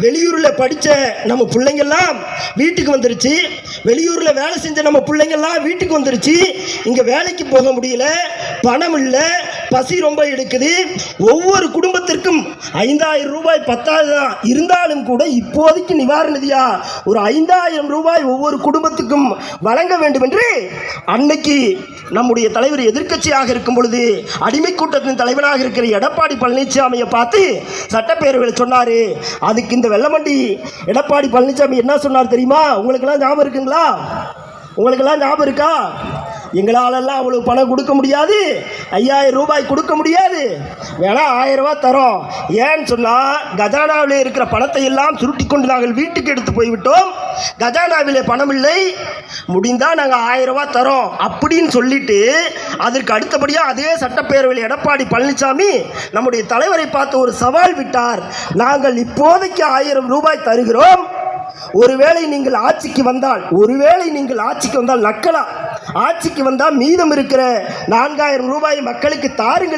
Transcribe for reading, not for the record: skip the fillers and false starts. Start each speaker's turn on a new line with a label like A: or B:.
A: வெளியூர்ல படிச்ச நம்ம பிள்ளைங்கெல்லாம் வீட்டுக்கு வந்துருச்சு. வெளியூர்ல வேலை செஞ்ச நம்ம பிள்ளைங்கெல்லாம் வீட்டுக்கு வந்துருச்சு. இங்க வேலைக்கு போக முடியல, பணம் இல்ல, பசி ரொம்ப எடுக்குது. ஒவ்வொரு குடும்பத்திற்கும் 5000 ரூபாய் 10,000 இருந்தாலும் கூட இப்போதைக்கு நிவாரண நிதியா ஒரு 5000 ரூபாய் ஒவ்வொரு குடும்பத்துக்கும் வழங்க வேண்டும் என்று அன்னைக்கு நம்முடைய தலைவர் எதிர்க்கட்சியாக இருக்கும் பொழுது அடிமை கூட்டத்தின் தலைவராக இருக்கிற எடப்பாடி பழனிசாமியை பார்த்து சட்டப்பேரவையில் சொன்னாரு. அதுக்கு இந்த வெள்ளமண்டி எடப்பாடி பழனிசாமி என்ன சொன்னார் தெரியுமா? உங்களுக்கெல்லாம் ஞாபகம் இருக்குங்களா? உங்களுக்கெல்லாம் ஞாபகம் இருக்கா? எங்களாலெல்லாம் அவ்வளவு பணம் கொடுக்க முடியாது, 5000 ரூபாய் கொடுக்க முடியாது, வேணா 1000 ரூபாய் தரோம். ஏன்னு சொன்னால் கஜானாவில் இருக்கிற பணத்தை எல்லாம் சுருட்டி கொண்டு நாங்கள் வீட்டுக்கு எடுத்து போய்விட்டோம். கஜானாவிலே பணம் இல்லை, முடிந்தால் நாங்கள் 1000 ரூபாய் தரோம் அப்படின்னு சொல்லிட்டு அதற்கு அடுத்தபடியாக அதே சட்டப்பேரவையில் எடப்பாடி பழனிசாமி நம்முடைய தலைவரை பார்த்து ஒரு சவால் விட்டார். நாங்கள் இப்போதைக்கு 1000 ரூபாய் தருகிறோம், ஒருவேளை நீங்கள் ஆட்சிக்கு வந்தால் நக்கலா ஆட்சிக்கு வந்தால் மீதம் இருக்கிற 4000 ரூபாய் மக்களுக்கு தாருங்கள்